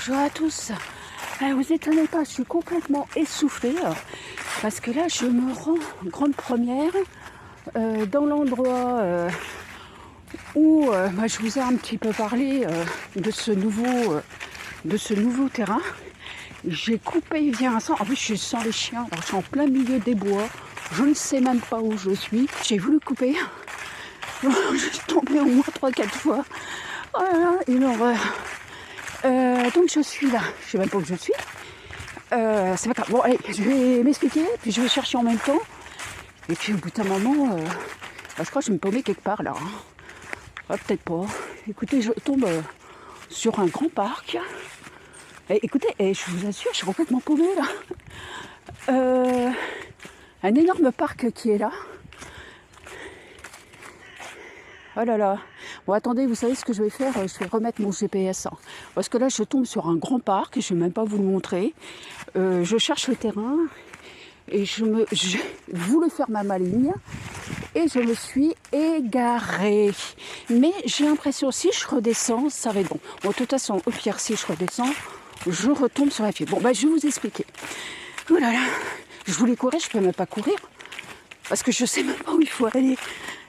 Bonjour à tous. Vous étonnez pas, je suis complètement essoufflée parce que là je me rends en grande première dans l'endroit où je vous ai un petit peu parlé de ce nouveau terrain. J'ai coupé via un sang. En plus je suis sans les chiens, alors je suis en plein milieu des bois. Je ne sais même pas où je suis. J'ai voulu couper. Je suis tombée au moins 3-4 fois. Oh là là, une horreur. Donc je suis là. Je ne sais même pas où je suis. C'est pas grave. Bon allez, je vais m'expliquer, puis je vais chercher en même temps. Et puis au bout d'un moment, je crois que je vais me paumer quelque part là. Peut-être pas. Écoutez, je tombe sur un grand parc. Écoutez, je vous assure, je suis complètement paumée là. Un énorme parc qui est là. Oh là là. Bon attendez, vous savez ce que je vais faire? Je vais remettre mon GPS. Parce que là je tombe sur un grand parc, je ne vais même pas vous le montrer. Je cherche le terrain et je voulais faire ma maligne et je me suis égarée. Mais j'ai l'impression, si je redescends, ça va être bon. Bon, de toute façon, au pire, si je redescends, je retombe sur la fille. Bon, je vais vous expliquer. Oh là là, je voulais courir, je ne peux même pas courir. Parce que je ne sais même pas où il faut aller.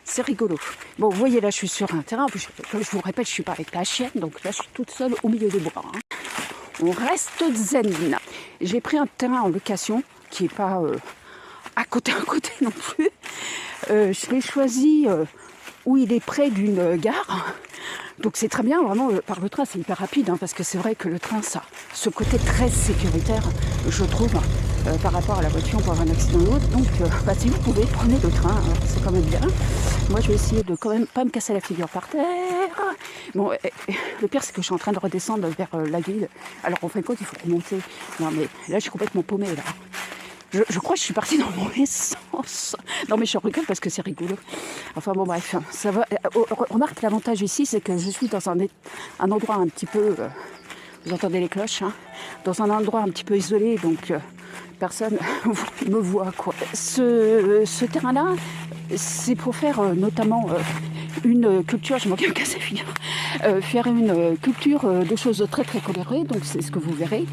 C'est rigolo. Bon, vous voyez, là, je suis sur un terrain. Comme je vous répète, je ne suis pas avec la chienne. Donc là, je suis toute seule au milieu des bois. On reste zen. J'ai pris un terrain en location qui n'est pas à côté non plus. Je l'ai choisi où il est près d'une gare. Donc c'est très bien, vraiment, par le train, c'est hyper rapide. Parce que c'est vrai que le train, ça, ce côté très sécuritaire, je trouve, par rapport à la voiture, on peut avoir un accident ou autre. Donc si vous pouvez, prenez le train, c'est quand même bien. Moi, je vais essayer de quand même pas me casser la figure par terre. Bon, le pire, c'est que je suis en train de redescendre vers la ville. Alors, en fin de compte, il faut remonter. Non, mais là, je suis complètement paumée, là. Je crois que je suis partie dans le mauvais sens. Non, mais je rigole parce que c'est rigolo. Enfin, bon, bref, ça va. Remarque, l'avantage ici, c'est que je suis dans un endroit un petit peu... vous entendez les cloches, dans un endroit un petit peu isolé, donc personne me voit, quoi. Ce terrain-là, c'est pour faire notamment une culture, je manquais un casse à figure, faire une culture de choses très très colorées, donc c'est ce que vous verrez.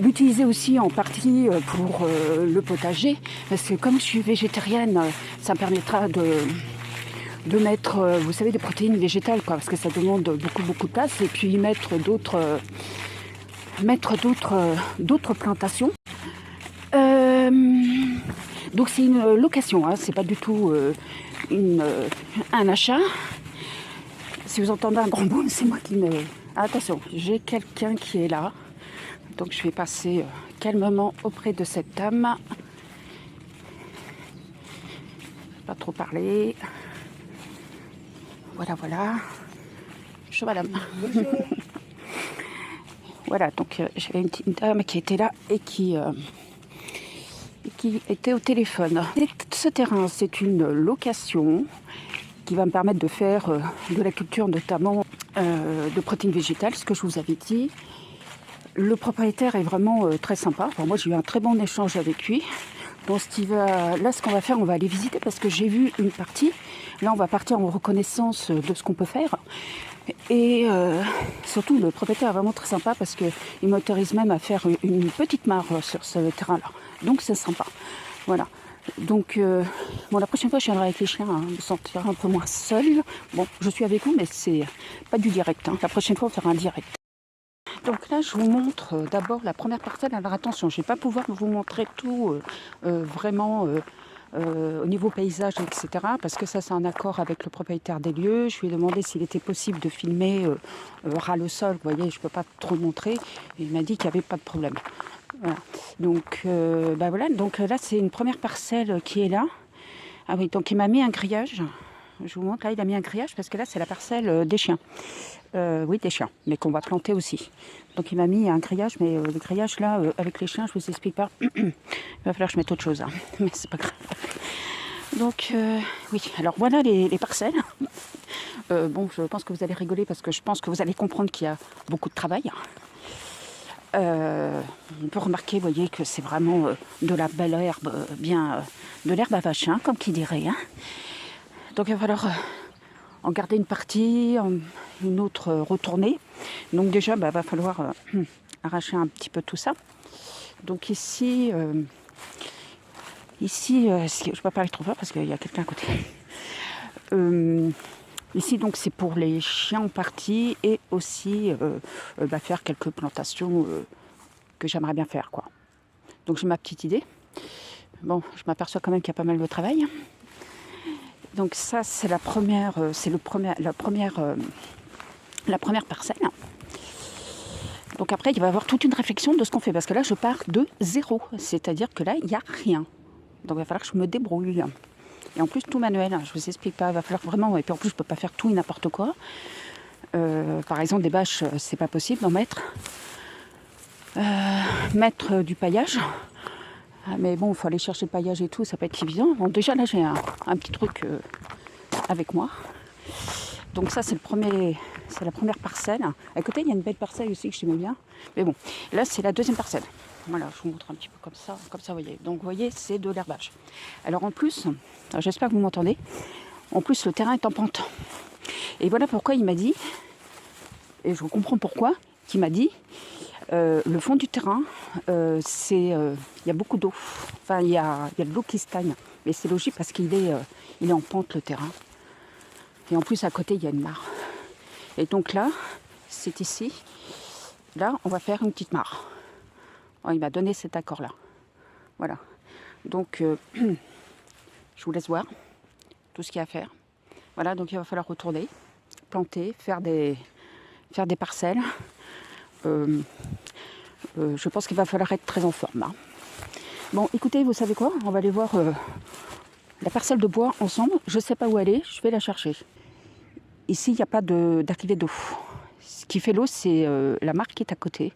L'utiliser aussi en partie pour le potager, parce que comme je suis végétarienne, ça me permettra de mettre, vous savez, des protéines végétales, quoi, parce que ça demande beaucoup de place, et puis mettre d'autres plantations. Donc c'est une location, c'est pas du tout un achat. Si vous entendez un grand boom, c'est moi qui me... Attention, j'ai quelqu'un qui est là, donc je vais passer calmement auprès de cette dame. Pas trop parler. Voilà. Bonjour madame. Bonjour. Voilà, donc j'avais une petite dame qui était là et qui était au téléphone. Ce terrain, c'est une location qui va me permettre de faire de la culture, notamment de protéines végétales, ce que je vous avais dit. Le propriétaire est vraiment très sympa. Enfin, moi, j'ai eu un très bon échange avec lui. Donc, là, ce qu'on va faire, on va aller visiter parce que j'ai vu une partie. Là, on va partir en reconnaissance de ce qu'on peut faire. Et surtout, le propriétaire est vraiment très sympa parce qu'il m'autorise même à faire une petite mare sur ce terrain-là. Donc, c'est sympa. Voilà. Donc, la prochaine fois, je viendrai avec les chiens, me sentir un peu moins seule. Bon, je suis avec vous, mais c'est pas du direct. La prochaine fois, on fera un direct. Donc là, je vous montre d'abord la première parcelle. Alors attention, je ne vais pas pouvoir vous montrer tout vraiment au niveau paysage, etc. Parce que ça, c'est un accord avec le propriétaire des lieux. Je lui ai demandé s'il était possible de filmer ras le sol. Vous voyez, je ne peux pas trop le montrer. Et il m'a dit qu'il n'y avait pas de problème. Voilà. Donc, voilà. Donc là, c'est une première parcelle qui est là. Ah oui, donc il m'a mis un grillage. Je vous montre, là, il a mis un grillage parce que là, c'est la parcelle des chiens. Oui, des chiens, mais qu'on va planter aussi. Donc il m'a mis un grillage, mais le grillage là, avec les chiens, je vous explique pas. Il va falloir que je mette autre chose, mais c'est pas grave. Donc oui, alors voilà les parcelles. Bon, je pense que vous allez rigoler parce que je pense que vous allez comprendre qu'il y a beaucoup de travail. On peut remarquer, vous voyez, que c'est vraiment de la belle herbe, de l'herbe à vache, comme qui dirait. Donc il va falloir en garder une partie, retournée. Donc déjà, va falloir arracher un petit peu tout ça. Donc ici, je ne peux pas parler trop fort parce qu'il y a quelqu'un à côté. Ici, donc, c'est pour les chiens en partie et aussi faire quelques plantations que j'aimerais bien faire, quoi. Donc, j'ai ma petite idée. Bon, je m'aperçois quand même qu'il y a pas mal de travail. Donc, ça, c'est la première parcelle. Donc, après, il va y avoir toute une réflexion de ce qu'on fait. Parce que là, je pars de zéro. C'est-à-dire que là, il n'y a rien. Donc, il va falloir que je me débrouille. Et en plus, tout manuel, je vous explique pas, il va falloir vraiment... Et puis en plus, je ne peux pas faire tout et n'importe quoi. Par exemple, des bâches, c'est pas possible d'en mettre. Mettre du paillage. Mais bon, il faut aller chercher le paillage et tout, ça peut être évident. Bon, déjà, là, j'ai un petit truc avec moi. Donc ça, c'est la première parcelle. À côté, il y a une belle parcelle aussi que j'aimais bien. Mais bon, là, c'est la deuxième parcelle. Voilà, je vous montre un petit peu comme ça, vous voyez. Donc, vous voyez, c'est de l'herbage. Alors, en plus, j'espère que vous m'entendez. En plus, le terrain est en pente. Et voilà pourquoi il m'a dit, et je comprends pourquoi, qu'il m'a dit, le fond du terrain, il y a beaucoup d'eau. Enfin, il y a de l'eau qui stagne. Mais c'est logique parce qu'il est en pente, le terrain. Et en plus, à côté, il y a une mare. Et donc là, c'est ici. Là, on va faire une petite mare. Oh, il m'a donné cet accord-là. Voilà. Donc, je vous laisse voir tout ce qu'il y a à faire. Voilà, donc il va falloir retourner, planter, faire des parcelles. Je pense qu'il va falloir être très en forme. Hein. Bon, écoutez, vous savez quoi? On va aller voir la parcelle de bois ensemble. Je ne sais pas où elle est, je vais la chercher. Ici, il n'y a pas d'arrivée d'eau. Ce qui fait l'eau, c'est la mare qui est à côté.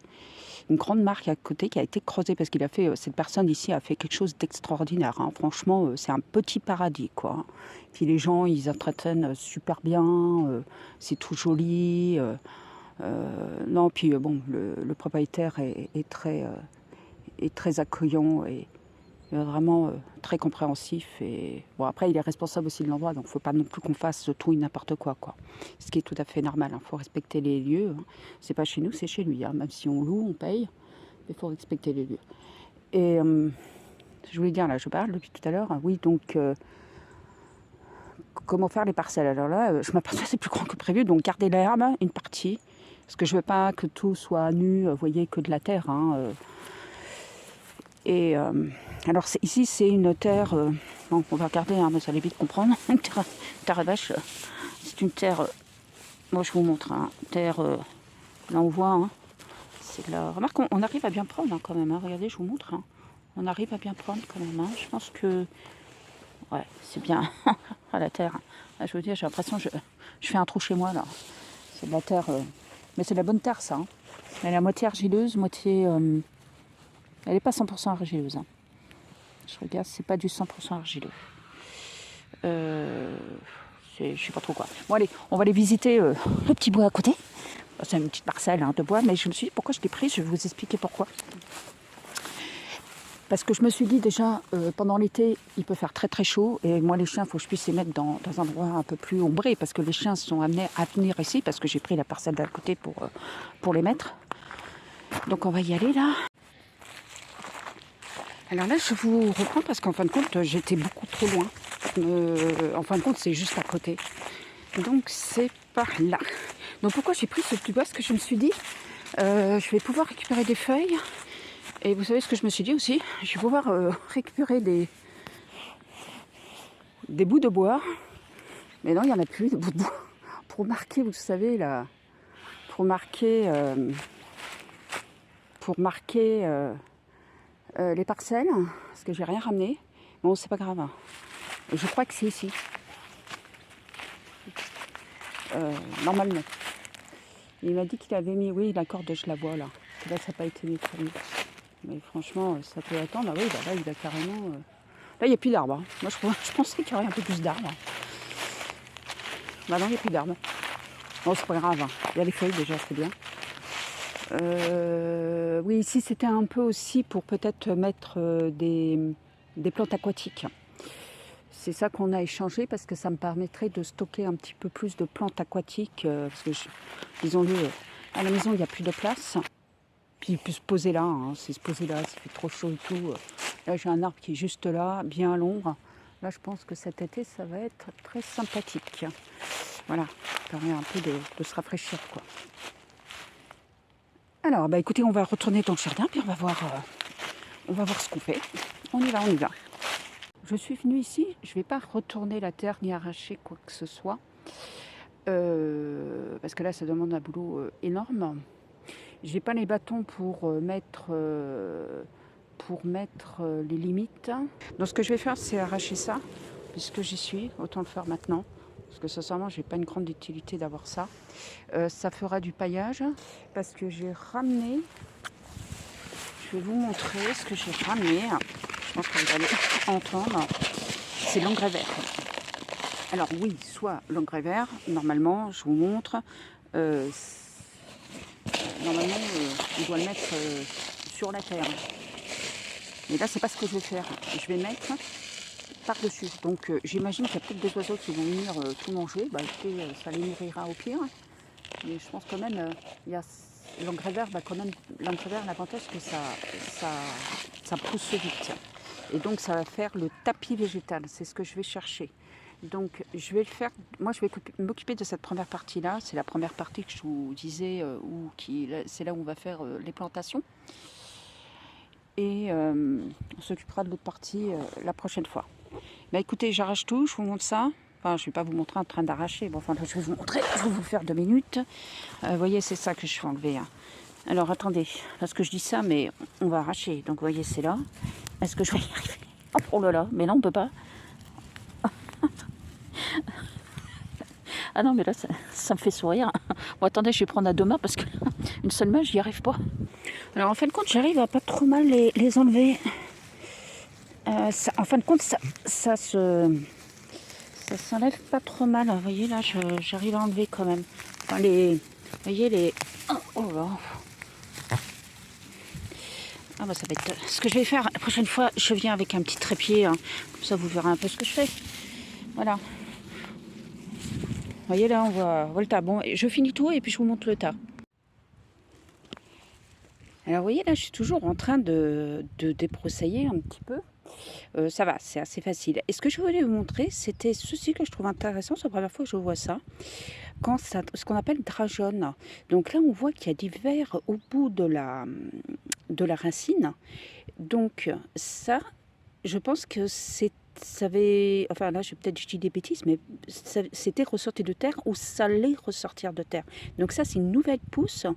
Une grande mare qui est à côté, qui a été creusée parce cette personne ici a fait quelque chose d'extraordinaire. Hein. Franchement, c'est un petit paradis, quoi. Puis les gens, ils entretiennent super bien, c'est tout joli. Non, puis bon, le propriétaire est très accueillant et vraiment très compréhensif. Et bon, après, il est responsable aussi de l'endroit, donc il ne faut pas non plus qu'on fasse tout et n'importe quoi, quoi. Ce qui est tout à fait normal. Il faut respecter les lieux. Hein. C'est pas chez nous, c'est chez lui. Hein. Même si on loue, on paye, il faut respecter les lieux. Et je voulais dire, là, je parle depuis tout à l'heure. Oui, donc comment faire les parcelles? Alors là, je m'aperçois que c'est plus grand que prévu, donc garder l'herbe, une partie. Parce que je ne veux pas que tout soit nu, vous voyez, que de la terre. Hein, Et alors ici, c'est une terre, bon, on va regarder, hein, mais ça allait vite comprendre. Une terre à vache, c'est une terre, moi je vous montre, hein, terre, là on voit, hein, c'est là. Remarque, on arrive à bien prendre hein, quand même, hein, regardez, je vous montre. Hein, on arrive à bien prendre quand même, hein, je pense que, ouais, c'est bien, à la terre. Là, je veux dire, j'ai l'impression que je fais un trou chez moi là. C'est de la terre, mais c'est de la bonne terre ça. Hein. Elle est à moitié argileuse, moitié... elle n'est pas 100% argileuse. Hein. Je regarde, c'est pas du 100% argileux. Je sais pas trop quoi. Bon allez, on va aller visiter le petit bois à côté. C'est une petite parcelle hein, de bois, mais je me suis dit pourquoi je l'ai pris, je vais vous expliquer pourquoi. Parce que je me suis dit déjà, pendant l'été, il peut faire très très chaud. Et moi les chiens, il faut que je puisse les mettre dans un endroit un peu plus ombré. Parce que les chiens sont amenés à venir ici, parce que j'ai pris la parcelle d'à côté pour les mettre. Donc on va y aller là. Alors là, je vous reprends parce qu'en fin de compte, j'étais beaucoup trop loin. En fin de compte, c'est juste à côté. Donc, c'est par là. Donc, pourquoi j'ai pris ce petit bois? Parce que je me suis dit, je vais pouvoir récupérer des feuilles. Et vous savez ce que je me suis dit aussi? Je vais pouvoir récupérer des bouts de bois. Mais non, il n'y en a plus, de bouts de bois. Pour marquer, vous savez, là. Pour marquer... les parcelles, parce que j'ai rien ramené. Bon, c'est pas grave. Je crois que c'est ici. Normalement. Il m'a dit qu'il avait mis, oui, la corde, je la vois là. Là, ça n'a pas été nettoyé. Mais franchement, ça peut attendre. Ah oui, bah là, il a carrément... Là, il n'y a plus d'arbres. Hein. Moi, je pensais qu'il y aurait un peu plus d'arbres. Bah non, il n'y a plus d'arbres. Bon, c'est pas grave. Hein. Il y a les feuilles déjà, c'est bien. Oui, ici c'était un peu aussi pour peut-être mettre des plantes aquatiques. c'est ça qu'on a échangé parce que ça me permettrait de stocker un petit peu plus de plantes aquatiques. Parce que, disons-le, à la maison, il n'y a plus de place. Puis il peut se poser là, hein, c'est se poser là, s'il fait trop chaud et tout. Là, j'ai un arbre qui est juste là, bien à l'ombre. Là, je pense que cet été, ça va être très sympathique. Voilà, ça permet un peu de se rafraîchir, quoi. Alors, bah écoutez, on va retourner dans le jardin, puis on va voir ce qu'on fait. On y va, on y va. Je suis venue ici, je ne vais pas retourner la terre ni arracher quoi que ce soit. Parce que là, ça demande un boulot énorme. J'ai pas les bâtons pour mettre les limites. Donc ce que je vais faire, c'est arracher ça, puisque j'y suis, autant le faire maintenant. Parce que sincèrement, j'ai pas une grande utilité d'avoir ça. Ça fera du paillage, parce que j'ai ramené, je vais vous montrer ce que j'ai ramené. Je pense que vous allez entendre, c'est l'engrais vert. Alors oui, soit l'engrais vert, normalement, je vous montre, normalement, on doit le mettre sur la terre. Mais là, c'est pas ce que je vais faire. Je vais mettre par-dessus. Donc, j'imagine qu'il y a peut-être des oiseaux qui vont venir tout manger. Bah, écoutez, ça les nourrira au pire. Mais je pense quand même, il y a l'engrais vert, l'engrais vert, l'avantage, c'est que ça pousse vite. Et donc, ça va faire le tapis végétal. C'est ce que je vais chercher. Donc je vais le faire, moi je vais m'occuper de cette première partie là, c'est la première partie que je vous disais, c'est là où on va faire les plantations. Et on s'occupera de l'autre partie la prochaine fois. Bah écoutez, j'arrache tout, je vous montre ça. Enfin, je ne vais pas vous montrer en train d'arracher, bon, enfin je vais vous montrer, je vais vous faire 2 minutes. Vous voyez, c'est ça que je vais enlever. Hein. Alors attendez, parce que je dis ça, mais on va arracher. Donc vous voyez, c'est là. Est-ce que je vais y arriver? Oh là là, mais là on ne peut pas. Ah non, mais là, ça me fait sourire. Bon, attendez, je vais prendre à 2 mains parce qu'une seule main, j'y arrive pas. Alors, en fin de compte, j'arrive à pas trop mal les enlever. En fin de compte, ça s'enlève pas trop mal. Vous voyez, là, j'arrive à enlever quand même. Enfin, vous voyez, les... Oh là. Ah bah ça va être... Ce que je vais faire, la prochaine fois, je viens avec un petit trépied. Hein. Comme ça, vous verrez un peu ce que je fais. Voilà. Vous voyez là, on voit le tas. Bon, je finis tout et puis je vous montre le tas. Alors vous voyez là, je suis toujours en train de débroussailler un petit peu. Ça va, c'est assez facile. Et ce que je voulais vous montrer, c'était ceci que je trouve intéressant. C'est la première fois que je vois ça. Ce qu'on appelle drageonne. Donc là, on voit qu'il y a des vers au bout de la racine. Donc ça, je pense que enfin là, je dis des bêtises, mais c'était ressorti de terre ou ça allait ressortir de terre. Donc ça, c'est une nouvelle pousse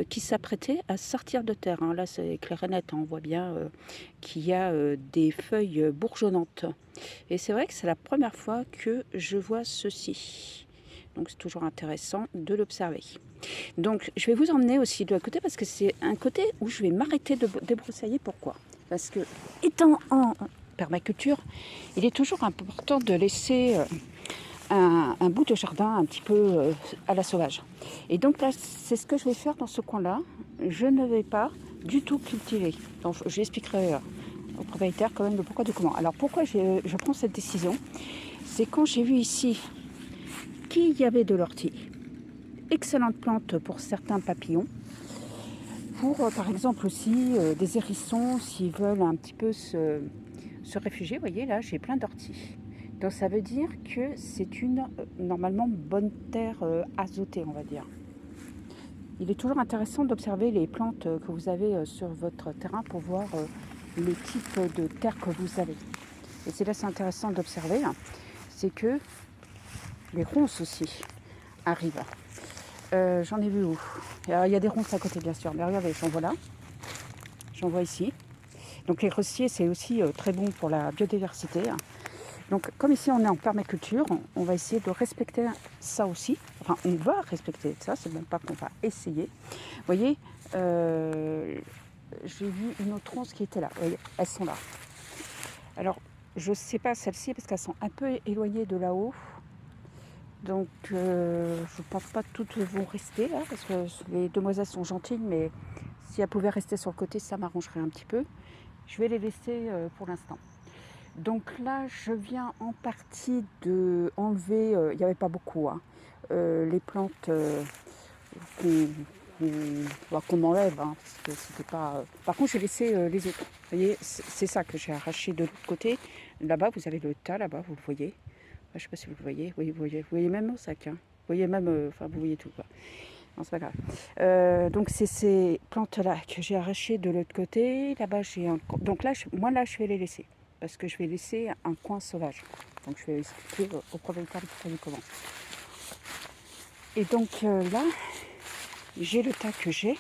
qui s'apprêtait à sortir de terre. Hein. Là, c'est clair et net, hein. On voit bien qu'il y a des feuilles bourgeonnantes. Et c'est vrai que c'est la première fois que je vois ceci. Donc c'est toujours intéressant de l'observer. Donc je vais vous emmener aussi de l'autre côté parce que c'est un côté où je vais m'arrêter de débroussailler. Pourquoi? Parce que étant en permaculture, il est toujours important de laisser un bout de jardin un petit peu à la sauvage. Et donc là, c'est ce que je vais faire dans ce coin-là. Je ne vais pas du tout cultiver. Donc j'expliquerai au propriétaire quand même le pourquoi du comment. Alors pourquoi je prends cette décision? C'est quand j'ai vu ici qu'il y avait de l'ortie. Excellente plante pour certains papillons. Pour par exemple aussi des hérissons s'ils veulent un petit peu se réfugier. Vous voyez là, j'ai plein d'orties. Donc ça veut dire que c'est une normalement bonne terre azotée, on va dire. Il est toujours intéressant d'observer les plantes que vous avez sur votre terrain pour voir le type de terre que vous avez. Et c'est là c'est intéressant d'observer, c'est que les ronces aussi arrivent. J'en ai vu où? Alors, il y a des ronces à côté bien sûr, mais regardez, j'en vois là. J'en vois ici. Donc les rosiers, c'est aussi très bon pour la biodiversité. Donc comme ici on est en permaculture, on va essayer de respecter ça aussi. Enfin, on va respecter ça, c'est même pas qu'on va essayer. Vous voyez, j'ai vu une autre ronce qui était là. Vous voyez, elles sont là. Alors, je ne sais pas celles-ci parce qu'elles sont un peu éloignées de là-haut. Donc, je ne pense pas que toutes vont rester là, parce que les demoiselles sont gentilles, mais si elles pouvaient rester sur le côté, ça m'arrangerait un petit peu. Je vais les laisser pour l'instant. Donc là, je viens en partie de enlever, il n'y avait pas beaucoup, hein, les plantes qu'on qu'on m'enlève, hein, parce que c'était pas. Par contre, j'ai laissé les autres. Vous voyez, c'est ça que j'ai arraché de l'autre côté. Là-bas, vous avez le tas, là-bas, vous le voyez. Je ne sais pas si vous le voyez. Oui, vous voyez même au sac. Hein. Vous voyez même, enfin, vous voyez tout, quoi. Non, c'est pas grave. Donc c'est ces plantes-là que j'ai arrachées de l'autre côté. Là-bas, j'ai un. Donc là, moi là, je vais les laisser parce que je vais laisser un coin sauvage. Donc je vais expliquer au propriétaire du comment. Et donc là, j'ai le tas que j'ai.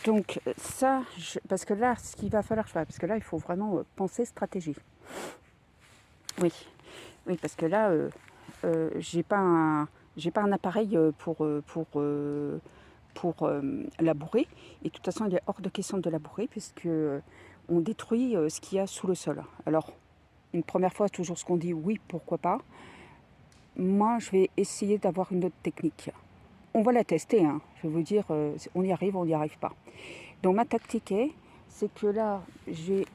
Donc ça, parce que là, ce qu'il va falloir faire, parce que là, il faut vraiment penser stratégie. Oui, oui, parce que là, j'ai pas un appareil pour labourer. Et de toute façon, il est hors de question de labourer puisque on détruit ce qu'il y a sous le sol. Alors, une première fois, toujours ce qu'on dit, oui, pourquoi pas. Moi, je vais essayer d'avoir une autre technique. On va la tester, hein. Je vais vous dire, on y arrive, on n'y arrive pas. Donc ma tactique c'est que là, j'ai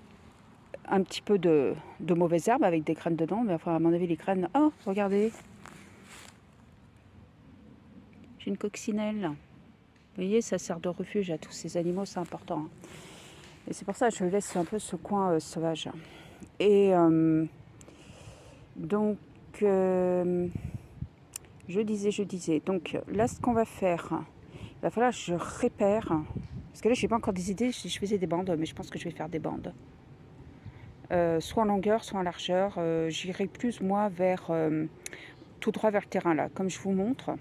un petit peu de mauvaises herbes avec des graines dedans, mais enfin, à mon avis, les graines... Oh, regardez, j'ai une coccinelle. Vous voyez, ça sert de refuge à tous ces animaux, c'est important. Hein. Et c'est pour ça que je laisse un peu ce coin sauvage. Et donc, je disais. Donc là, ce qu'on va faire, il va falloir que je répère. Parce que là, je n'ai pas encore des idées. Je faisais des bandes, mais je pense que je vais faire des bandes. Soit en longueur, soit en largeur. J'irai plus, moi, tout droit vers le terrain, là, comme je vous montre,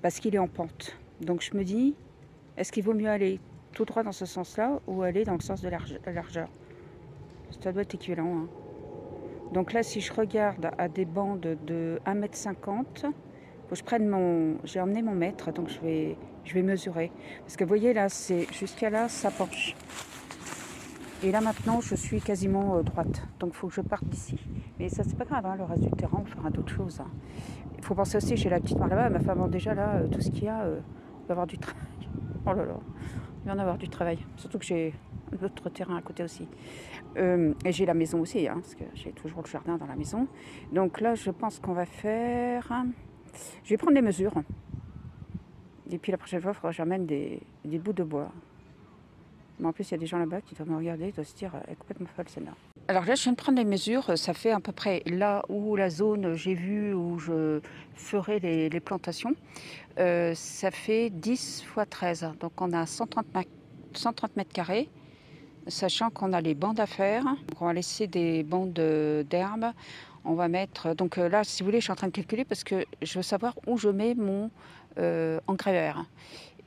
parce qu'il est en pente. Donc je me dis, est-ce qu'il vaut mieux aller tout droit dans ce sens-là ou aller dans le sens de la largeur? Ça doit être équivalent. Hein. Donc là, si je regarde à des bandes de 1,50 m, faut que je prenne j'ai emmené mon mètre, donc je vais mesurer. Parce que vous voyez là, c'est jusqu'à là, ça penche. Et là maintenant, je suis quasiment droite. Donc il faut que je parte d'ici. Mais ça, c'est pas grave, hein, le reste du terrain, on fera d'autres choses. Hein. Il faut penser aussi, j'ai la petite mare là-bas, ma femme, déjà là, tout ce qu'il y a, il va y avoir du travail. Oh là là, il va y en avoir du travail. Surtout que j'ai l'autre terrain à côté aussi. Et j'ai la maison aussi, hein, parce que j'ai toujours le jardin dans la maison. Donc là, je pense qu'on va faire... Je vais prendre des mesures. Et puis la prochaine fois, il faudra que j'amène des bouts de bois. Mais en plus, il y a des gens là-bas qui doivent me regarder, ils doivent se dire, elle est complètement folle celle-là. Alors là, je viens de prendre les mesures. Ça fait à peu près là où la zone j'ai vu où je ferai les plantations. Ça fait 10 x 13. Donc on a 130 mètres carrés. Sachant qu'on a les bandes à faire. Donc on va laisser des bandes d'herbe. On va mettre... Donc là, si vous voulez, je suis en train de calculer parce que je veux savoir où je mets mon engrais vert.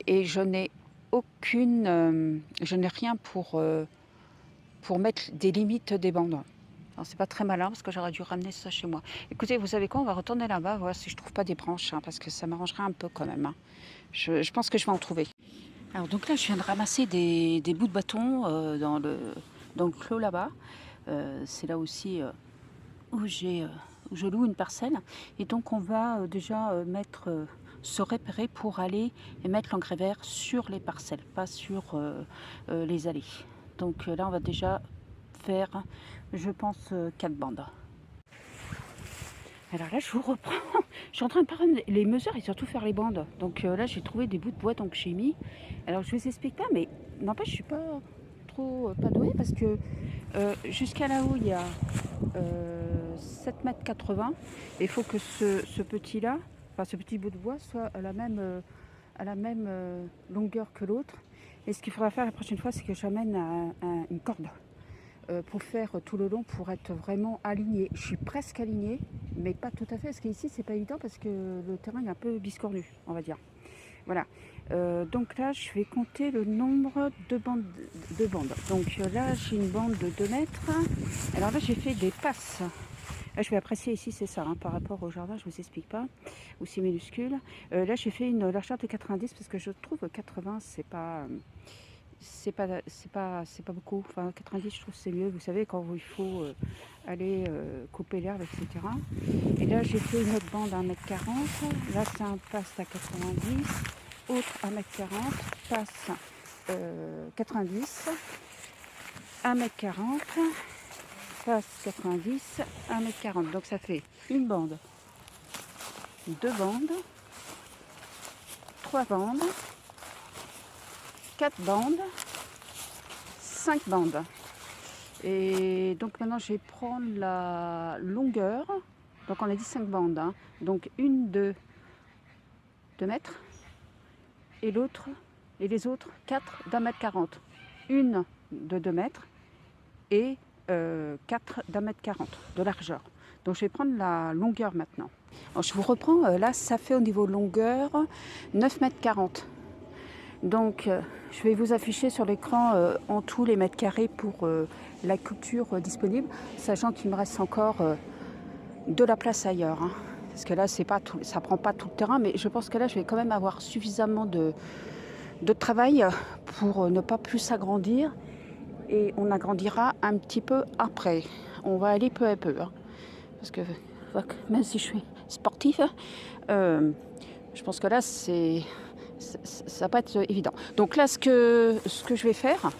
Et je n'ai rien pour mettre des limites des bandes. Alors c'est pas très malin parce que j'aurais dû ramener ça chez moi. Écoutez, vous savez quoi, on va retourner là-bas, voir si je trouve pas des branches, hein, parce que ça m'arrangerait un peu quand même. Hein. Je pense que je vais en trouver. Alors donc là, je viens de ramasser des bouts de bâton dans le clos là-bas. C'est là aussi où je loue une parcelle. Et donc on va déjà se repérer pour aller mettre l'engrais vert sur les parcelles, pas sur les allées. Donc là, on va déjà faire, je pense, 4 bandes. Alors là, je vous reprends. Je suis en train de prendre les mesures et surtout faire les bandes. Donc là, j'ai trouvé des bouts de bois, donc j'ai mis. Alors je vous explique pas, mais n'empêche, je suis pas trop pas douée parce que jusqu'à là-haut, il y a 7,80 m. Il faut que ce petit-là, enfin ce petit bout de bois, soit à la même longueur que l'autre. Et ce qu'il faudra faire la prochaine fois, c'est que j'amène une corde. Pour faire tout le long, pour être vraiment aligné. Je suis presque alignée, mais pas tout à fait, parce qu'ici, c'est pas évident, parce que le terrain est un peu biscornu, on va dire. Voilà. Donc là, je vais compter le nombre de bandes. Donc là, j'ai une bande de 2 mètres. Alors là, j'ai fait des passes. Là, je vais apprécier ici, c'est ça, hein, par rapport au jardin, je ne vous explique pas, aussi minuscule. Là, j'ai fait une largeur de 90, parce que je trouve que 80, c'est pas beaucoup. Enfin 90, je trouve que c'est mieux, vous savez, quand il faut aller couper l'herbe, etc. Et là, j'ai fait une autre bande à 1,40 m. Là, c'est un passe à 90, autre à 1,40 m, passe 90, 1,40 m. face 90, 1m40. Donc ça fait une bande, deux bandes, trois bandes, quatre bandes, cinq bandes. Et donc maintenant je vais prendre la longueur. Donc on a dit 5 bandes. Hein. Donc une de 2 mètres et l'autre et les autres 4 d'1m40. Une de 2 mètres et 4 d'1m40 de largeur. Donc je vais prendre la longueur maintenant. Alors, je vous reprends, là ça fait au niveau longueur 9,40 m. Donc je vais vous afficher sur l'écran en tout les mètres carrés pour la couture disponible, sachant qu'il me reste encore de la place ailleurs. Hein. Parce que là c'est pas tout, ça prend pas tout le terrain, mais je pense que là je vais quand même avoir suffisamment de travail pour ne pas plus s'agrandir. Et on agrandira un petit peu après. On va aller peu à peu. Hein. Parce que même si je suis sportive, je pense que là, ça va pas être évident. Donc là, ce que je vais faire,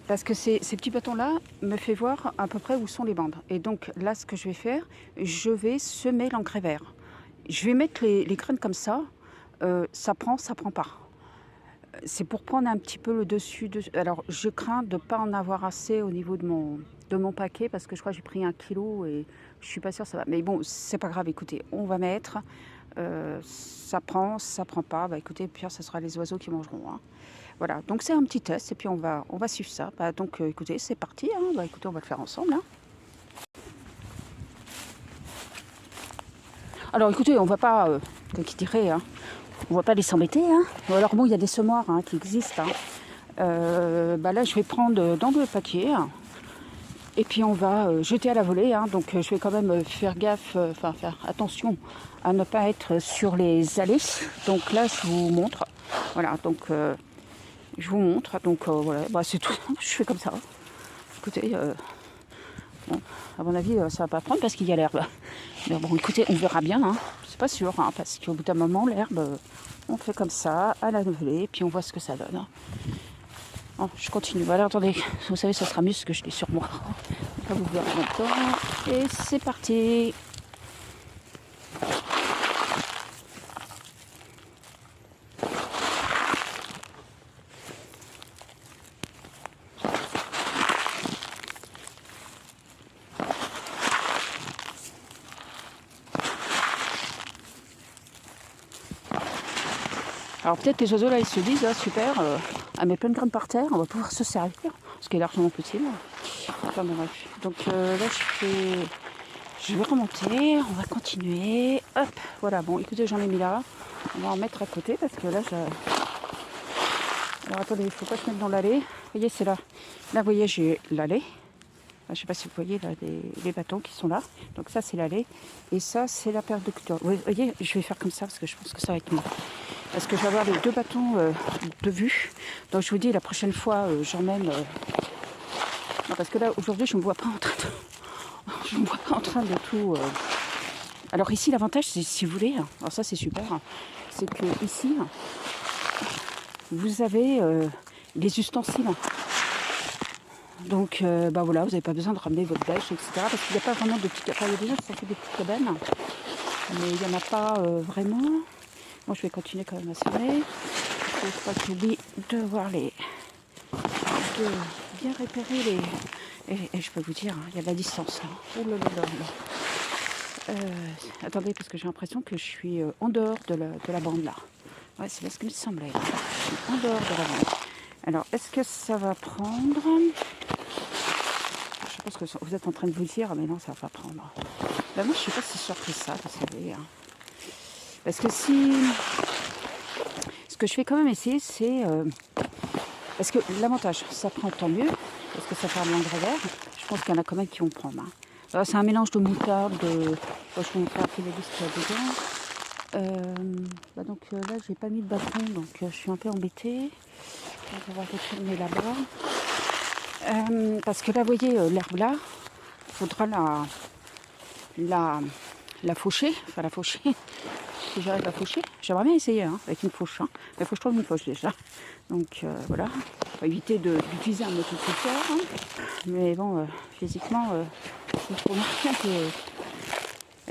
parce que ces petits bâtons-là me fait voir à peu près où sont les bandes. Et donc là, ce que je vais faire, je vais semer l'engrais vert. Je vais mettre les graines comme ça. Ça prend pas. C'est pour prendre un petit peu le dessus. Alors, je crains de ne pas en avoir assez au niveau de mon paquet parce que je crois que j'ai pris 1 kilo et je suis pas sûre que ça va. Mais bon, c'est pas grave, écoutez, on va mettre. Ça prend pas. Bah écoutez, pire, ça sera les oiseaux qui mangeront. Hein. Voilà, donc c'est un petit test et puis on va suivre ça. Bah, donc écoutez, c'est parti. Hein. Bah, écoutez, on va le faire ensemble. Hein. Alors écoutez, on va pas, qui dirait, hein. On ne va pas les s'embêter. Hein. Alors bon, il y a des semoirs hein, qui existent. Hein. Bah là, je vais prendre dans le papier. Et puis on va jeter à la volée. Hein. Donc je vais quand même faire gaffe, faire attention à ne pas être sur les allées. Donc là, je vous montre. Voilà, donc je vous montre. Donc voilà, bah, c'est tout. Je fais comme ça. Écoutez, bon, à mon avis, ça va pas prendre parce qu'il y a l'herbe. Mais bon, écoutez, on verra bien. Hein. C'est pas sûr, hein, parce qu'au bout d'un moment, l'herbe, on fait comme ça, à la volée, puis on voit ce que ça donne. Hein. Bon, je continue. Voilà, attendez, vous savez, ça sera mieux parce que je l'ai sur moi. Là, vous verrez en même temps. Et c'est parti. Alors peut-être les oiseaux là ils se disent ah, super, elle met plein de graines par terre, on va pouvoir se servir, ce qui est largement possible. Enfin bon bref. Donc là je vais remonter, on va continuer. Hop, voilà, bon écoutez j'en ai mis là. On va en mettre à côté parce que là alors attendez, il ne faut pas se mettre dans l'allée. Vous voyez c'est là. Là vous voyez j'ai l'allée. Je ne sais pas si vous voyez là les bâtons qui sont là. Donc ça c'est l'allée. Et ça c'est la paire de couture. Vous voyez, je vais faire comme ça parce que je pense que ça va être mieux. Parce que je vais avoir les deux bâtons de vue. Donc je vous dis la prochaine fois j'emmène. Non, parce que là aujourd'hui je ne me vois pas en train de. Je ne me vois pas en train de tout. Alors ici l'avantage c'est si vous voulez. Alors ça c'est super. C'est que ici vous avez les ustensiles. Donc bah voilà, vous n'avez pas besoin de ramener votre bêche, etc. Parce qu'il n'y a pas vraiment de petites. Enfin il y a des gens qui sont fait des petites cabanes. Mais il n'y en a pas vraiment. Moi, je vais continuer quand même à semer. Il ne faut pas que j'oublie de voir de bien repérer les. Et je peux vous dire, hein, il y a de la distance. Hein. Oh là là là. Attendez, parce que j'ai l'impression que je suis en dehors de la bande là. Ouais, c'est là ce qui me semblait. Là. Je suis en dehors de la bande. Alors, est-ce que ça va prendre? Je pense que vous êtes en train de vous dire, mais non, ça va pas prendre. Ben, moi, je ne suis pas si sûre que ça, vous savez. Hein. Parce que si... Ce que je vais quand même essayer, c'est... Parce que l'avantage, ça prend tant mieux, parce que ça fait un l'engrais vert. Je pense qu'il y en a quand même qui vont prendre. Hein. C'est un mélange de moutarde, je vais vous montrer après les listes dedans. Donc là, j'ai pas mis de bâton, donc je suis un peu embêtée. On va retourner là-bas. Parce que là, vous voyez, l'herbe là, il faudra la faucher, enfin la faucher. Si j'arrive à faucher, j'aimerais bien essayer hein, avec une fauche. Hein. Il faut que je trouve une fauche déjà. Donc voilà, faut éviter d'utiliser un motoculteur. Hein. Mais bon, physiquement, je me trouve un peu...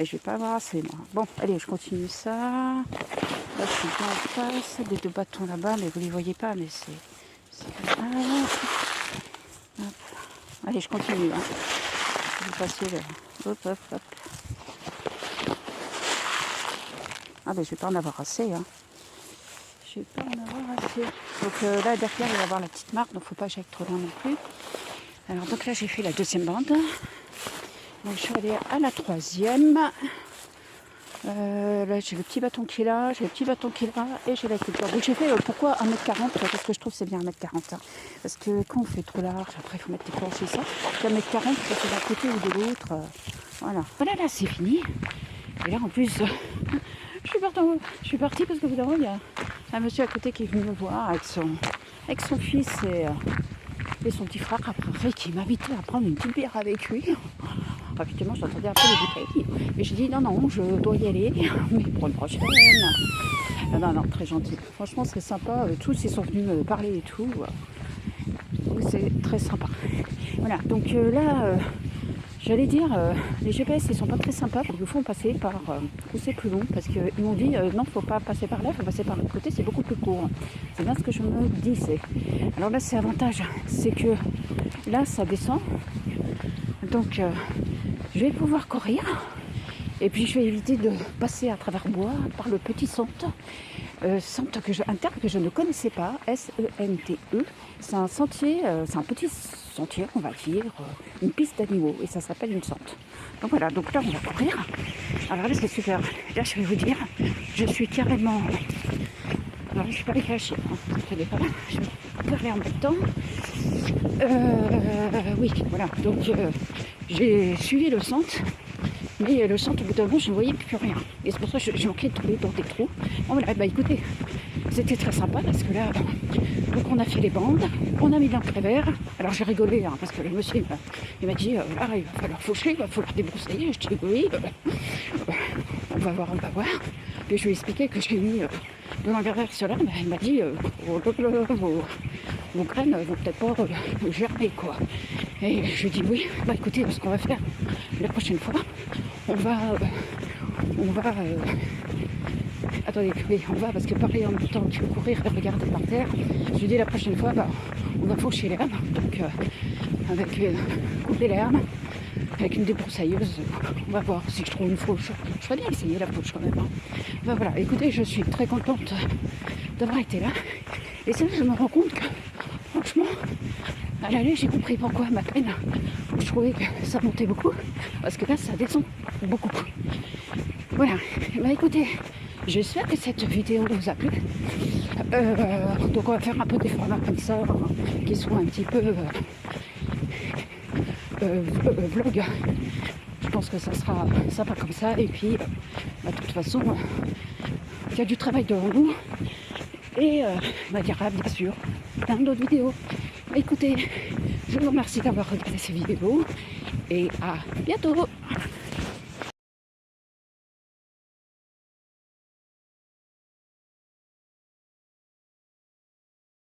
Et je vais pas avoir assez, moi. Bon, allez, je continue ça. Là, je suis bien en face. Des 2 bâtons là-bas, mais vous les voyez pas, mais c'est comme ça. Hop. Allez, je continue. Hein. Je vais passer le... Hop, hop, hop. Ah, ben, je vais pas en avoir assez, hein. Je vais pas en avoir assez. Donc là, derrière, il va y avoir la petite marque, donc faut pas que j'aille trop loin non plus. Alors, donc là, j'ai fait la 2e bande. Donc, je suis allée à la 3e. Là, j'ai le petit bâton qui est là, j'ai le petit bâton qui est là, et j'ai la culture. Donc, j'ai fait pourquoi 1m40 parce que je trouve que c'est bien 1m40. Hein. Parce que quand on fait trop large, après, il faut mettre des planches et ça. 1m40, ça fait d'un côté ou de l'autre. Voilà. Voilà, là, c'est fini. Et là, en plus, je suis partie parce que évidemment, il y a un monsieur à côté qui est venu me voir avec son fils et son petit frère après qui m'invitait à prendre une petite bière avec lui. Effectivement, j'entendais un peu les bouteilles. Mais j'ai dit non, je dois y aller, mais pour une prochaine. Non, très gentil. Franchement, c'est sympa. Tous ils sont venus me parler et tout. C'est très sympa. Voilà, donc là, j'allais dire, les GPS ils sont pas très sympas, donc il faut passer par où c'est plus long, parce qu'ils m'ont dit non, faut pas passer par là, faut passer par l'autre côté, c'est beaucoup plus court. C'est bien ce que je me disais. Alors là, c'est avantage, c'est que là, ça descend, donc je vais pouvoir courir, et puis je vais éviter de passer à travers bois par le petit centre. Centre un terme que je ne connaissais pas, S-E-N-T-E. C'est un sentier, c'est un petit sentier, on va dire, une piste d'animaux, et ça s'appelle une sente. Donc voilà, donc là on va courir. Alors là c'est super. Là je vais vous dire, je suis carrément... Alors je ne suis pas avec la chienne, hein. Je vais parler en même temps. Oui, voilà, donc j'ai suivi le centre. Mais le centre, au bout d'un moment, je ne voyais plus rien. Et c'est pour ça que je manquais de tomber dans des trous. Bon, voilà, bah écoutez, c'était très sympa parce que là, donc on a fait les bandes, on a mis l'encre vert. Alors j'ai rigolé hein, parce que le monsieur il m'a dit là, il va falloir faucher, il va falloir débroussailler. Je dis oui, on va voir. Puis je lui ai expliqué que j'ai mis de l'engrais vert sur l'herbe. Il m'a dit vos graines vont peut-être pas germer quoi. Et je lui ai dit oui, bah écoutez, ce qu'on va faire la prochaine fois, on va attendez, oui, on va parce que pareil en même temps tu peux courir et regarder par terre. Je lui ai dit la prochaine fois, bah, on va faucher l'herbe, donc avec couper l'herbe, avec une débroussailleuse, on va voir si je trouve une fauche. Je ferais bien essayer la fauche quand même. Hein. Ben voilà, écoutez, je suis très contente d'avoir été là. Et c'est là que je me rends compte que, franchement, à l'aller, j'ai compris pourquoi ma peine, je trouvais que ça montait beaucoup, parce que là, ça descend beaucoup. Voilà, bah écoutez, j'espère que cette vidéo vous a plu. Donc on va faire un peu des formats comme ça, qui sont un petit peu vlog. Je pense que ça sera sympa comme ça. Et puis, de toute façon, il y a du travail devant nous. Et il y aura bien sûr plein d'autres vidéos. Écoutez, je vous remercie d'avoir regardé ces vidéos. Et à bientôt.